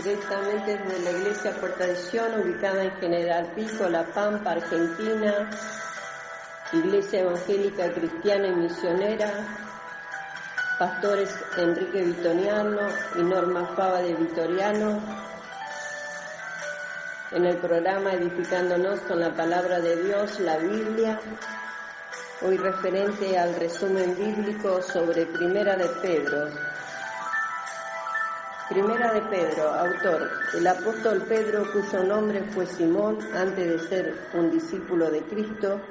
directamente desde la Iglesia Puerta de Sion, ubicada en General Pico, La Pampa, Argentina, Iglesia Evangélica Cristiana y Misionera, pastores Enrique Vitoriano y Norma Fava de Vitoriano, en el programa Edificándonos con la Palabra de Dios, la Biblia, hoy referente al resumen bíblico sobre Primera de Pedro. Primera de Pedro, autor, el apóstol Pedro, cuyo nombre fue Simón antes de ser un discípulo de Cristo.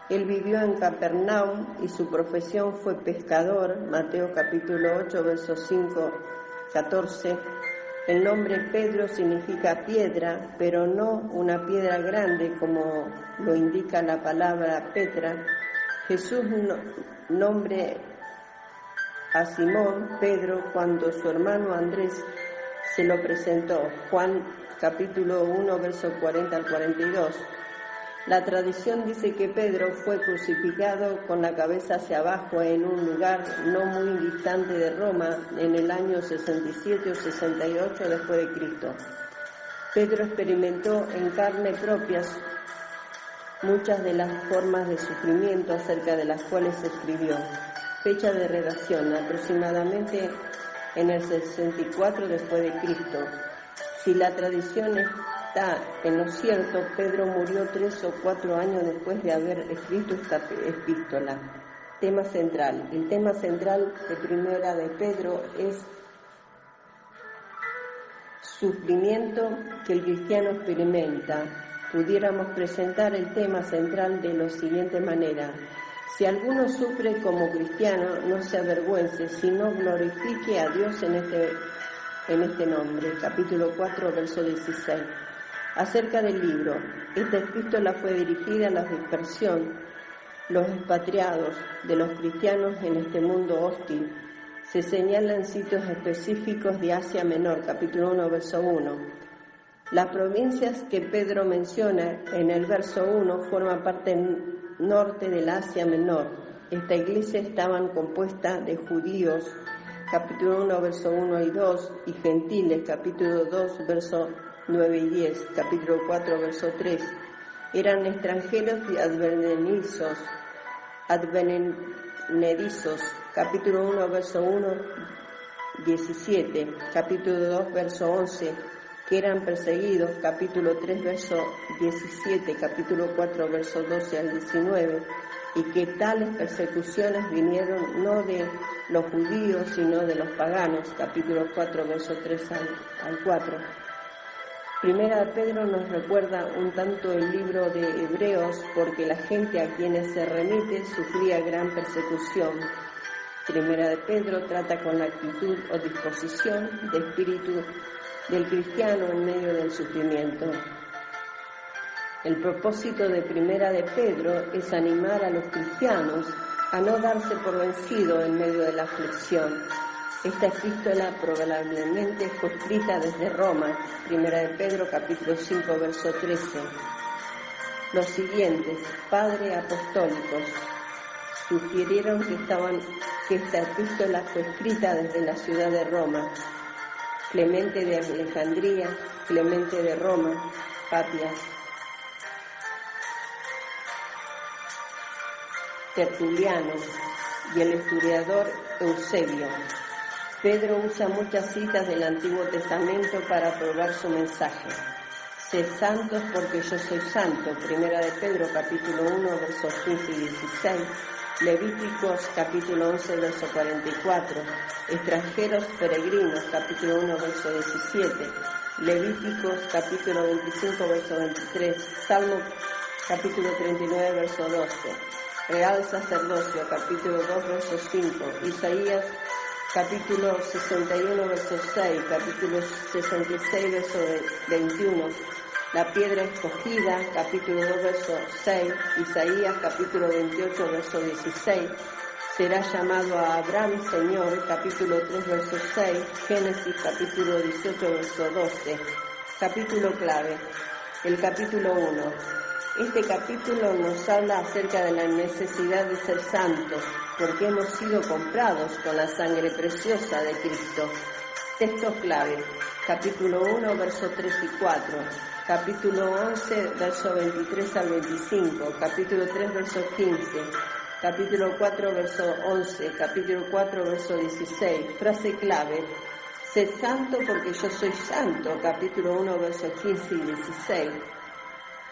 Él vivió en Capernaum y su profesión fue pescador, Mateo capítulo 8, versos 5, 14. El nombre Pedro significa piedra, pero no una piedra grande como lo indica la palabra Petra. Jesús nombre a Simón Pedro cuando su hermano Andrés se lo presentó. Juan capítulo 1, versos 40 al 42. La tradición dice que Pedro fue crucificado con la cabeza hacia abajo en un lugar no muy distante de Roma en el año 67 o 68 después de Cristo. Pedro experimentó en carne propia muchas de las formas de sufrimiento acerca de las cuales se escribió. Fecha de redacción, aproximadamente en el 64 después de Cristo. Si la tradición está en lo cierto, Pedro murió 3 o 4 años después de haber escrito esta epístola. Tema central. El tema central de Primera de Pedro es sufrimiento que el cristiano experimenta. Pudiéramos presentar el tema central de la siguiente manera: si alguno sufre como cristiano, no se avergüence, sino glorifique a Dios en este nombre. Capítulo 4, verso 16. Acerca del libro, esta epístola fue dirigida a la dispersión, los expatriados de los cristianos en este mundo hostil. Se señalan sitios específicos de Asia Menor, capítulo 1, verso 1. Las provincias que Pedro menciona en el verso 1 forman parte norte de la Asia Menor. Esta iglesia estaba compuesta de judíos, capítulo 1, verso 1 y 2, y gentiles, capítulo 2, verso 9 y 10, capítulo 4, verso 3. Eran extranjeros y advenedizos, capítulo 1, verso 1, 17, capítulo 2, verso 11, que eran perseguidos, capítulo 3, verso 17, capítulo 4, verso 12 al 19, y que tales persecuciones vinieron no de los judíos, sino de los paganos, capítulo 4, verso 3 al 4. Primera de Pedro nos recuerda un tanto el libro de Hebreos, porque la gente a quienes se remite sufría gran persecución. Primera de Pedro trata con la actitud o disposición de espíritu del cristiano en medio del sufrimiento. El propósito de Primera de Pedro es animar a los cristianos a no darse por vencido en medio de la aflicción. Esta epístola probablemente fue escrita desde Roma, Primera de Pedro, capítulo 5, verso 13. Los siguientes, padres apostólicos, sugirieron que esta epístola fue escrita desde la ciudad de Roma. Clemente de Alejandría, Clemente de Roma, Papias, Tertuliano y el historiador Eusebio. Pedro usa muchas citas del Antiguo Testamento para probar su mensaje. Sed santos porque yo soy santo, Primera de Pedro, capítulo 1, versos 15 y 16, Levíticos, capítulo 11, verso 44, extranjeros peregrinos, capítulo 1, verso 17, Levíticos, capítulo 25, verso 23, Salmo, capítulo 39, verso 12, Real Sacerdocio, capítulo 2, verso 5, Isaías, capítulo 61, verso 6, capítulo 66, verso 21, la piedra escogida, capítulo 2, verso 6, Isaías, capítulo 28, verso 16, será llamado a Abraham Señor, capítulo 3, verso 6, Génesis, capítulo 18, verso 12, capítulo clave, el capítulo 1. Este capítulo nos habla acerca de la necesidad de ser santos, porque hemos sido comprados con la sangre preciosa de Cristo. Textos clave, capítulo 1, versos 3 y 4, capítulo 11, versos 23 al 25, capítulo 3, verso 15, capítulo 4, verso 11, capítulo 4, verso 16, frase clave, sed santo porque yo soy santo, capítulo 1, versos 15 y 16.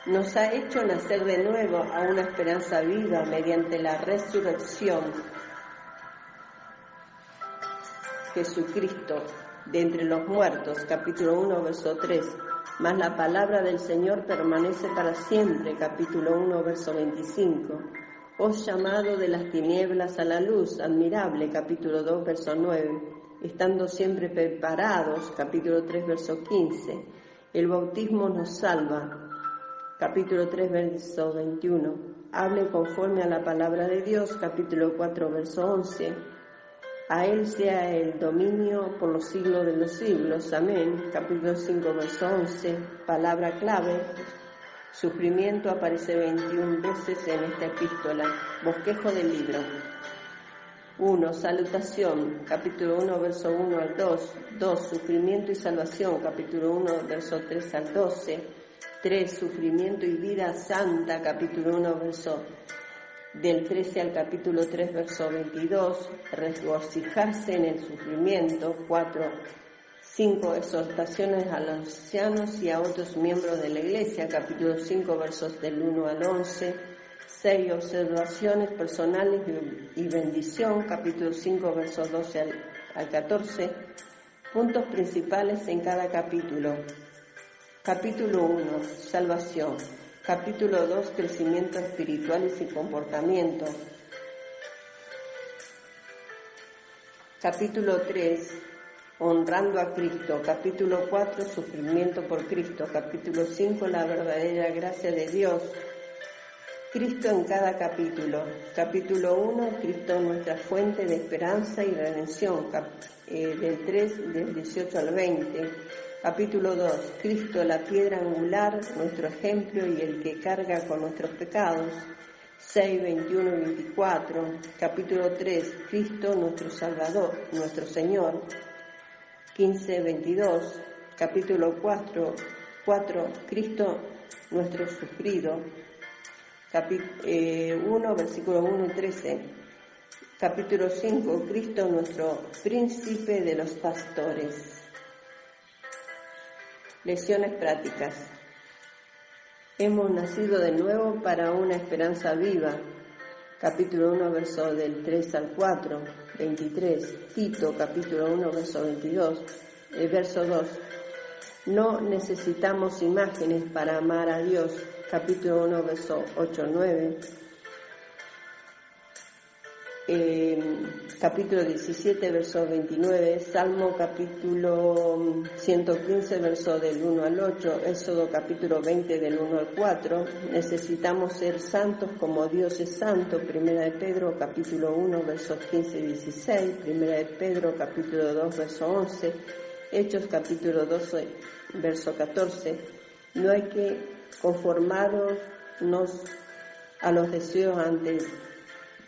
Nos ha hecho nacer de nuevo a una esperanza viva mediante la resurrección Jesucristo de entre los muertos, capítulo 1, verso 3, mas la palabra del Señor permanece para siempre, capítulo 1, verso 25, os llamado de las tinieblas a la luz, admirable, capítulo 2, verso 9, estando siempre preparados, capítulo 3, verso 15, el bautismo nos salva, capítulo 3, verso 21, hable conforme a la palabra de Dios, capítulo 4, verso 11, a Él sea el dominio por los siglos de los siglos. Amén. Capítulo 5, verso 11. Palabra clave. Sufrimiento aparece 21 veces en esta epístola. Bosquejo del libro. 1. Salutación. Capítulo 1, verso 1 al 2. 2. Sufrimiento y salvación. Capítulo 1, verso 3 al 12. 3. Sufrimiento y vida santa. Capítulo 1, verso del 13 al capítulo 3, verso 22, regocijarse en el sufrimiento. 4, 5, exhortaciones a los ancianos y a otros miembros de la Iglesia, capítulo 5, versos del 1 al 11, 6, observaciones personales y bendición, capítulo 5, versos 12 al 14, puntos principales en cada capítulo. Capítulo 1, salvación. Capítulo 2, crecimiento espiritual y comportamiento. Capítulo 3, honrando a Cristo. Capítulo 4, sufrimiento por Cristo. Capítulo 5, la verdadera gracia de Dios. Cristo en cada capítulo. Capítulo 1, Cristo nuestra fuente de esperanza y redención. Del 3, del 18 al 20. Capítulo 2, Cristo la piedra angular, nuestro ejemplo y el que carga con nuestros pecados. 6, 21 y 24. Capítulo 3, Cristo nuestro Salvador, nuestro Señor. 15, 22. Capítulo 4, Cristo nuestro sufrido. 1, versículo 1 y 13. Capítulo 5, Cristo nuestro príncipe de los pastores. Lecciones prácticas. Hemos nacido de nuevo para una esperanza viva. Capítulo 1, verso del 3 al 4, 23. Tito, capítulo 1, verso 22, verso 2. No necesitamos imágenes para amar a Dios. Capítulo 1, verso 8, 9. Capítulo 17, verso 29, Salmo capítulo 115, verso del 1 al 8, Éxodo capítulo 20, del 1 al 4, necesitamos ser santos como Dios es santo, Primera de Pedro capítulo 1, versos 15 y 16, Primera de Pedro capítulo 2, verso 11, Hechos capítulo 12, verso 14, no hay que conformarnos a los deseos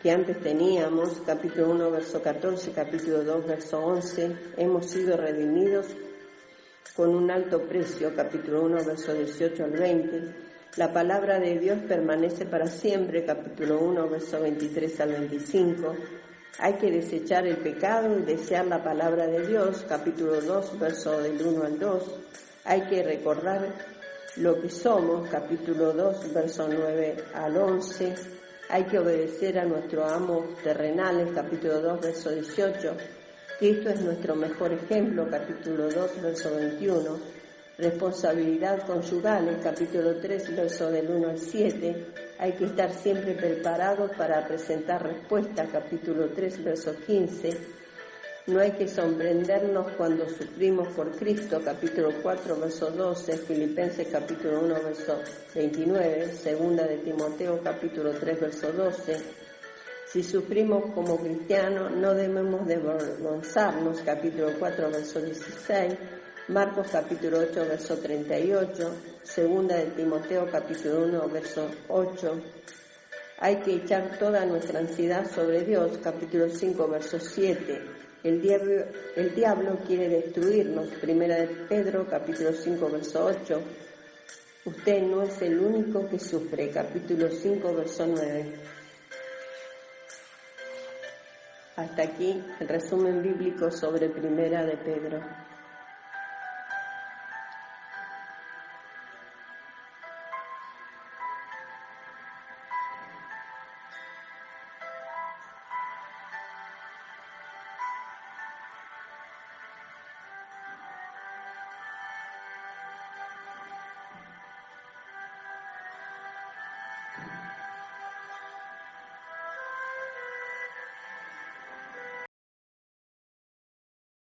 que antes teníamos, capítulo 1, verso 14, capítulo 2, verso 11, hemos sido redimidos con un alto precio, capítulo 1, verso 18 al 20, la palabra de Dios permanece para siempre, capítulo 1, verso 23 al 25, hay que desechar el pecado y desear la palabra de Dios, capítulo 2, verso del 1 al 2, hay que recordar lo que somos, capítulo 2, verso 9 al 11, hay que obedecer a nuestro amo terrenales, capítulo 2, verso 18. Cristo es nuestro mejor ejemplo, capítulo 2, verso 21. Responsabilidad conyugal, capítulo 3, verso del 1 al 7. Hay que estar siempre preparados para presentar respuesta, capítulo 3, verso 15. No hay que sorprendernos cuando sufrimos por Cristo, capítulo 4, verso 12, Filipenses capítulo 1, verso 29, segunda de Timoteo capítulo 3, verso 12. Si sufrimos como cristianos, no debemos de avergonzarnos, capítulo 4, verso 16, Marcos capítulo 8, verso 38, segunda de Timoteo capítulo 1, verso 8. Hay que echar toda nuestra ansiedad sobre Dios, capítulo 5, verso 7. El diablo quiere destruirnos. Primera de Pedro, capítulo 5, verso 8. Usted no es el único que sufre. Capítulo 5, verso 9. Hasta aquí el resumen bíblico sobre Primera de Pedro.